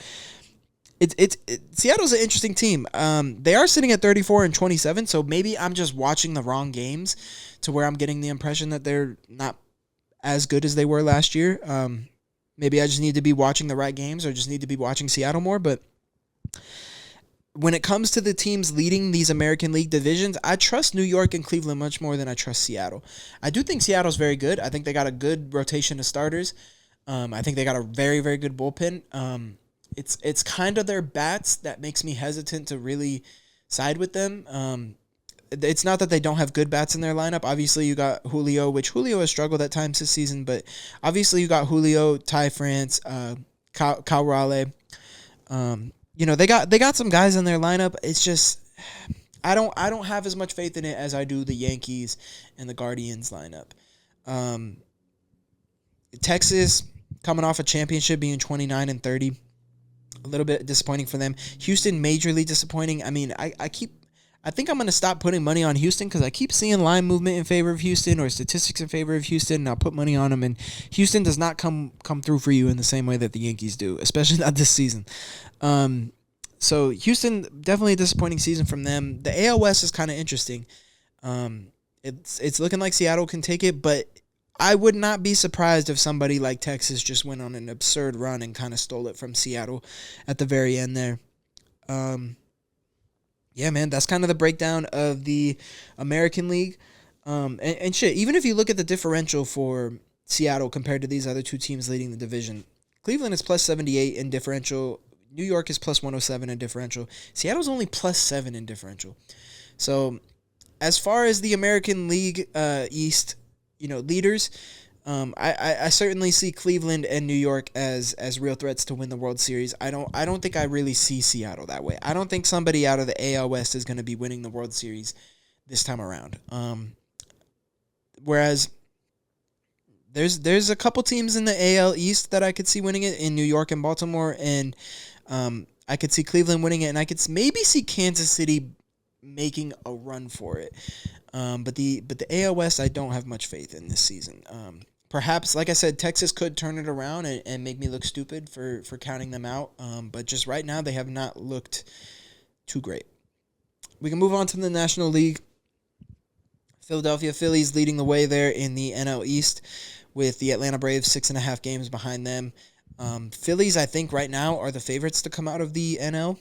Seattle's an interesting team. They are sitting at 34-27, so maybe I'm just watching the wrong games to where I'm getting the impression that they're not as good as they were last year. Maybe I just need to be watching the right games or just need to be watching Seattle more. But when it comes to the teams leading these American League divisions, I trust New York and Cleveland much more than I trust Seattle. I do think Seattle's very good. I think they got a good rotation of starters. I think they got a very, very good bullpen. It's kind of their bats that makes me hesitant to really side with them. It's not that they don't have good bats in their lineup. Obviously, you got Julio, which Julio has struggled at times this season, but obviously you got Julio, Ty France, Kyle Raleigh. They got some guys in their lineup. It's just I don't have as much faith in it as I do the Yankees and the Guardians lineup. Texas coming off a championship, being 29-30. A little bit disappointing for them. Houston, majorly disappointing. I mean, I think I'm going to stop putting money on Houston because I keep seeing line movement in favor of Houston or statistics in favor of Houston, and I'll put money on them. And Houston does not come through for you in the same way that the Yankees do, especially not this season. So Houston, definitely a disappointing season from them. The AL West is kind of interesting. It's looking like Seattle can take it, but I would not be surprised if somebody like Texas just went on an absurd run and kind of stole it from Seattle at the very end there. Yeah, man, that's kind of the breakdown of the American League. And shit, even if you look at the differential for Seattle compared to these other two teams leading the division, Cleveland is plus 78 in differential. New York is plus 107 in differential. Seattle's only plus 7 in differential. So as far as the American League East, leaders, I certainly see Cleveland and New York as real threats to win the World Series. I don't think I really see Seattle that way. I don't think somebody out of the AL West is going to be winning the World Series this time around. Whereas there's a couple teams in the AL East that I could see winning it in New York and Baltimore, and I could see Cleveland winning it, and I could maybe see Kansas City making a run for it. But the AL West, I don't have much faith in this season. Perhaps, like I said, Texas could turn it around and make me look stupid for counting them out. But just right now, they have not looked too great. We can move on to the National League. Philadelphia Phillies leading the way there in the NL East with the Atlanta Braves 6.5 games behind them. Phillies, I think, right now are the favorites to come out of the NL.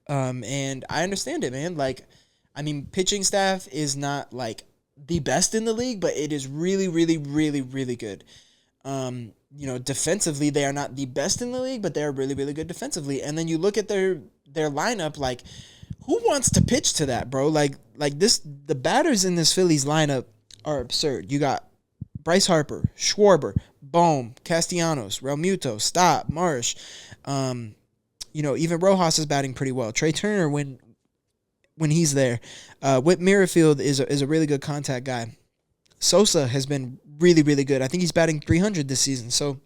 And I understand it, man. Pitching staff is not the best in the league, but it is really, really, really, really good. Defensively, they are not the best in the league, but they're really, really good defensively. And then you look at their lineup, who wants to pitch to that, bro? The batters in this Phillies lineup are absurd. You got Bryce Harper, Schwarber, Bohm, Castellanos, Realmuto, Stott, Marsh. Even Rojas is batting pretty well. Trey Turner, when he's there. Whit Merrifield is a really good contact guy. Sosa has been really, really good. I think he's batting 300 this season. So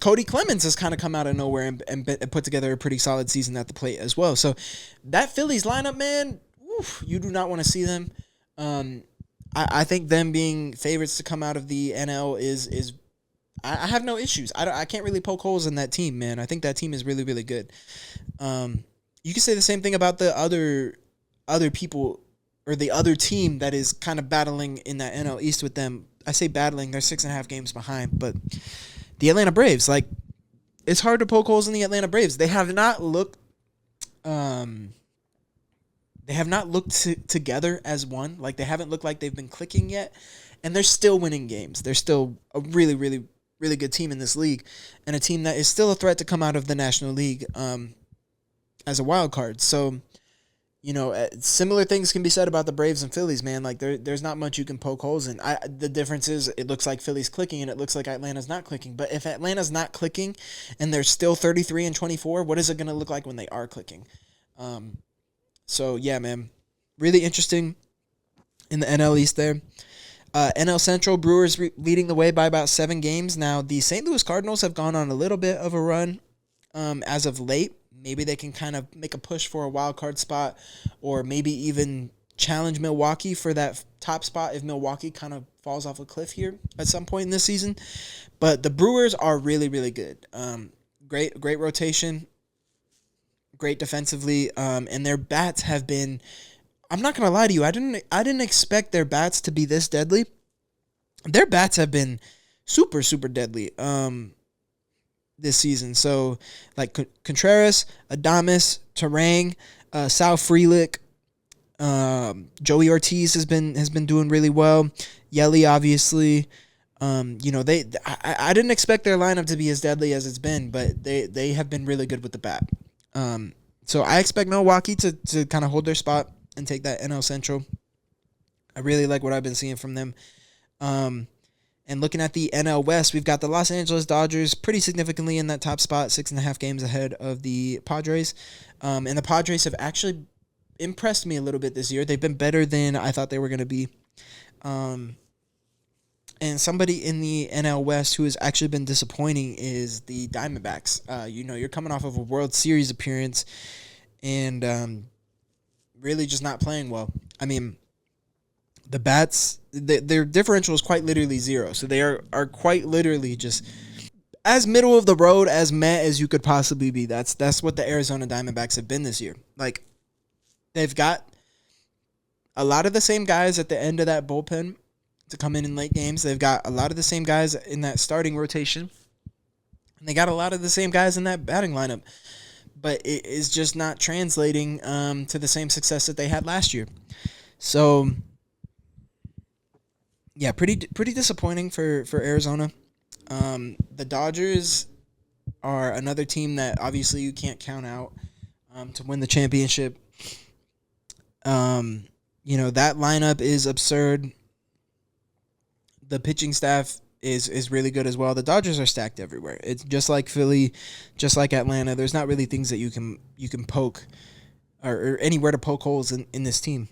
Cody Clemens has kind of come out of nowhere and put together a pretty solid season at the plate as well. So that Phillies lineup, man, you do not want to see them. I think them being favorites to come out of the NL is I have no issues. I can't really poke holes in that team, man. I think that team is really, really good. You can say the same thing about the other people or the other team that is kind of battling in that NL East with them. I say battling, they're 6.5 games behind, but the Atlanta Braves, it's hard to poke holes in the Atlanta Braves. They have not looked together as one. They haven't looked like they've been clicking yet, and they're still winning games. They're still a really, really, really good team in this league, and a team that is still a threat to come out of the National League as a wild card. So, similar things can be said about the Braves and Phillies, man. There's not much you can poke holes in. The difference is it looks like Philly's clicking and it looks like Atlanta's not clicking. But if Atlanta's not clicking and they're still 33-24, what is it going to look like when they are clicking? So, yeah, man, really interesting in the NL East there. NL Central, Brewers leading the way by about 7 games. Now, the St. Louis Cardinals have gone on a little bit of a run as of late. maybe they can kind of make a push for a wild card spot, or maybe even challenge Milwaukee for that top spot if Milwaukee kind of falls off a cliff here at some point in this season. But the Brewers are really, really good. Great rotation, great defensively, and their bats have been. I'm not gonna lie to you. I didn't expect their bats to be this deadly. Their bats have been super, super deadly this season. So, like Contreras, Adames, Terang, Sal Frelick, Joey Ortiz has been doing really well. Yelly, obviously. I didn't expect their lineup to be as deadly as it's been, but they have been really good with the bat. So I expect Milwaukee to kind of hold their spot and take that NL Central. I really like what I've been seeing from them. And looking at the NL West, we've got the Los Angeles Dodgers pretty significantly in that top spot, 6.5 games ahead of the Padres. And the Padres have actually impressed me a little bit this year. They've been better than I thought they were going to be. And somebody in the NL West who has actually been disappointing is the Diamondbacks. You're coming off of a World Series appearance and really just not playing well. I mean, the bats, their differential is quite literally zero. So they are quite literally just as middle of the road, as meh as you could possibly be. That's what the Arizona Diamondbacks have been this year. Like, they've got a lot of the same guys at the end of that bullpen to come in late games. They've got a lot of the same guys in that starting rotation. And they got a lot of the same guys in that batting lineup. But it is just not translating to the same success that they had last year. So, yeah, pretty disappointing for Arizona. The Dodgers are another team that obviously you can't count out to win the championship. That lineup is absurd. The pitching staff is really good as well. The Dodgers are stacked everywhere. It's just like Philly, just like Atlanta. There's not really things that you can poke or anywhere to poke holes in this team.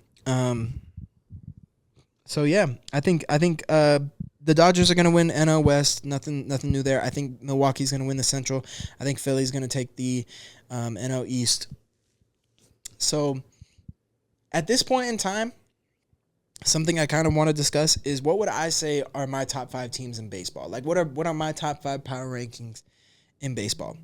So yeah, I think the Dodgers are going to win NL West. Nothing new there. I think Milwaukee's going to win the Central. I think Philly's going to take the NL East. So at this point in time, something I kind of want to discuss is what would I say are my top 5 teams in baseball? Like, what are my top 5 power rankings in baseball?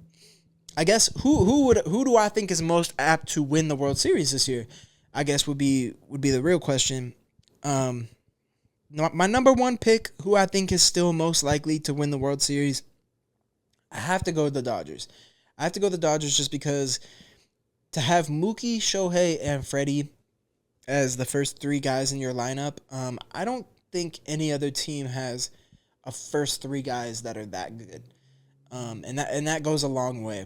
I guess who do I think is most apt to win the World Series this year? I guess would be the real question. My number one pick, who I think is still most likely to win the World Series, I have to go with the Dodgers. I have to go with the Dodgers just because to have Mookie, Shohei, and Freddie as the first 3 guys in your lineup, I don't think any other team has a first 3 guys that are that good. And that goes a long way.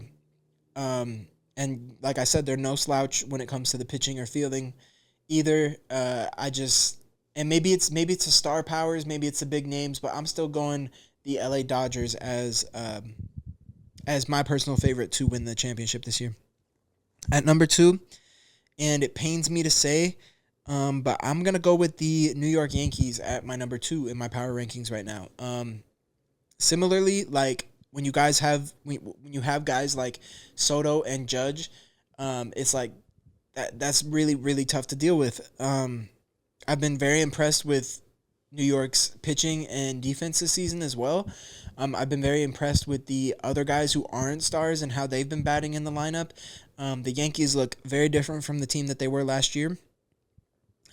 And like I said, they're no slouch when it comes to the pitching or fielding either. And maybe it's the star powers, maybe it's the big names, but I'm still going the LA Dodgers as my personal favorite to win the championship this year. At number 2, and it pains me to say, but I'm going to go with the New York Yankees at my number 2 in my power rankings right now. Similarly, like when you have guys like Soto and Judge, it's like that's really, really tough to deal with. I've been very impressed with New York's pitching and defense this season as well. I've been very impressed with the other guys who aren't stars and how they've been batting in the lineup. The Yankees look very different from the team that they were last year.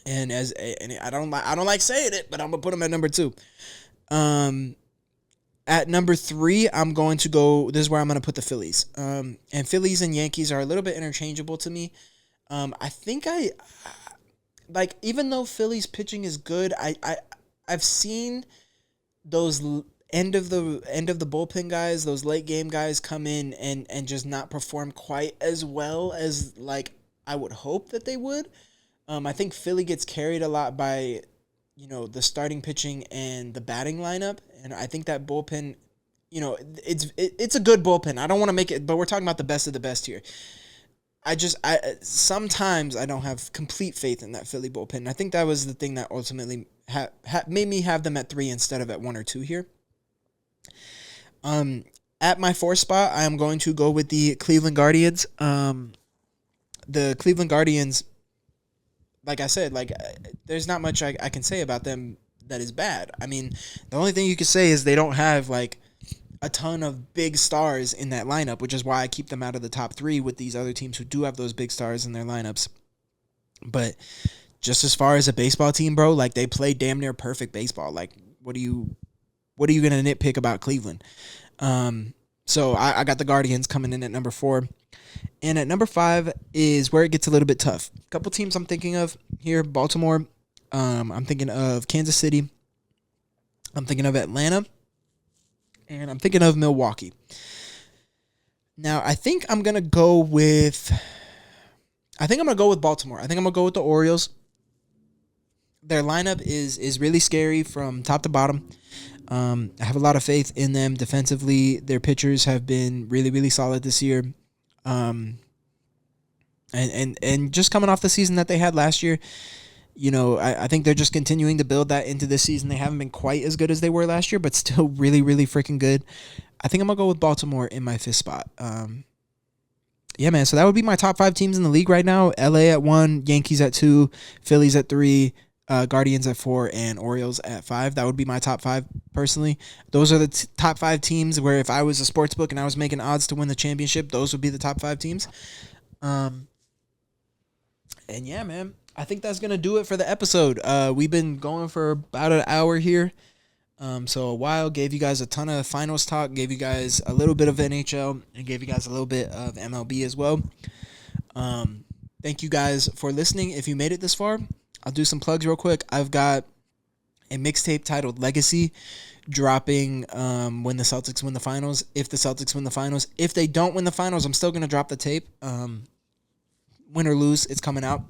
And I don't like saying it, but I'm gonna put them at number 2. At number 3, I'm going to go. This is where I'm going to put the Phillies. And Phillies and Yankees are a little bit interchangeable to me. I think even though Phillies pitching is good, I've seen those end of the bullpen guys, those late game guys come in and just not perform quite as well as like I would hope that they would. I think Philly gets carried a lot by, the starting pitching and the batting lineup, and I think that bullpen, it's a good bullpen. I don't want to make it, but we're talking about the best of the best here. Sometimes I don't have complete faith in that Philly bullpen. I think that was the thing that ultimately made me have them at 3 instead of at 1 or 2 here. At my 4th spot, I am going to go with the Cleveland Guardians. The Cleveland Guardians, like I said, there's not much I can say about them that is bad. I mean, the only thing you could say is they don't have a ton of big stars in that lineup, which is why I keep them out of the top 3 with these other teams who do have those big stars in their lineups. But just as far as a baseball team, bro, they play damn near perfect baseball. What are you gonna nitpick about Cleveland? So I got the Guardians coming in at number 4. And at number 5 is where it gets a little bit tough. A couple teams I'm thinking of here: Baltimore. I'm thinking of Kansas City. I'm thinking of Atlanta. And I'm thinking of Milwaukee. Now, I think I'm going to go with Baltimore. I think I'm going to go with the Orioles. Their lineup is really scary from top to bottom. I have a lot of faith in them defensively. Their pitchers have been really, really solid this year. And just coming off the season that they had last year, I think they're just continuing to build that into this season. They haven't been quite as good as they were last year, but still really, really freaking good. I think I'm going to go with Baltimore in my 5th spot. Yeah, man. So that would be my top 5 teams in the league right now. LA at 1, Yankees at 2, Phillies at 3, Guardians at 4, and Orioles at 5. That would be my top 5 personally. Those are the top 5 teams where if I was a sports book and I was making odds to win the championship, those would be the top 5 teams. And yeah, man, I think that's going to do it for the episode. We've been going for about an hour here. So a while, gave you guys a ton of finals talk, gave you guys a little bit of NHL, and gave you guys a little bit of MLB as well. Thank you guys for listening. If you made it this far, I'll do some plugs real quick. I've got a mixtape titled Legacy dropping when the Celtics win the finals. If the Celtics win the finals. If they don't win the finals, I'm still going to drop the tape. Win or lose, it's coming out.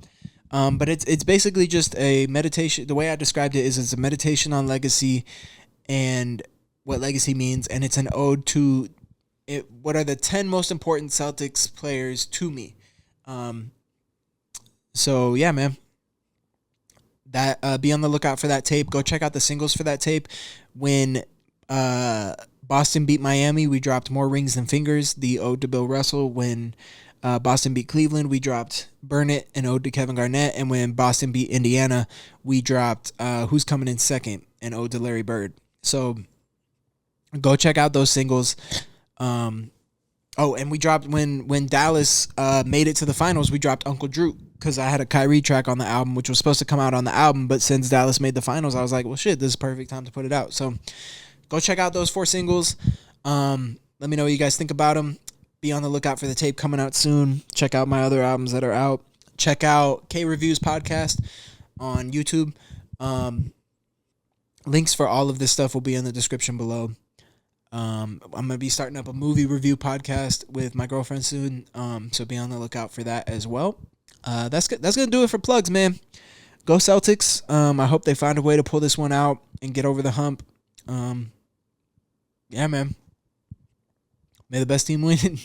But it's basically just a meditation. The way I described it is it's a meditation on legacy and what legacy means, and it's an ode to what are the 10 most important Celtics players to me. So yeah, man. That be on the lookout for that tape. Go check out the singles for that tape. When Boston beat Miami, we dropped More Rings Than Fingers, the ode to Bill Russell. When Boston beat Cleveland, we dropped Burn It, an ode to Kevin Garnett. And when Boston beat Indiana, we dropped Who's Coming in Second, an ode to Larry Bird. So go check out those singles. And we dropped when Dallas made it to the finals, we dropped Uncle Drew because I had a Kyrie track on the album, which was supposed to come out on the album. But since Dallas made the finals, I was like, well, shit, this is perfect time to put it out. So go check out those 4 singles. Let me know what you guys think about them. Be on the lookout for the tape coming out soon. Check out my other albums that are out. Check out K Reviews Podcast on YouTube. Links for all of this stuff will be in the description below. I'm going to be starting up a movie review podcast with my girlfriend soon. So be on the lookout for that as well. That's going to do it for plugs, man. Go Celtics. I hope they find a way to pull this one out and get over the hump. Yeah, man. May the best team win.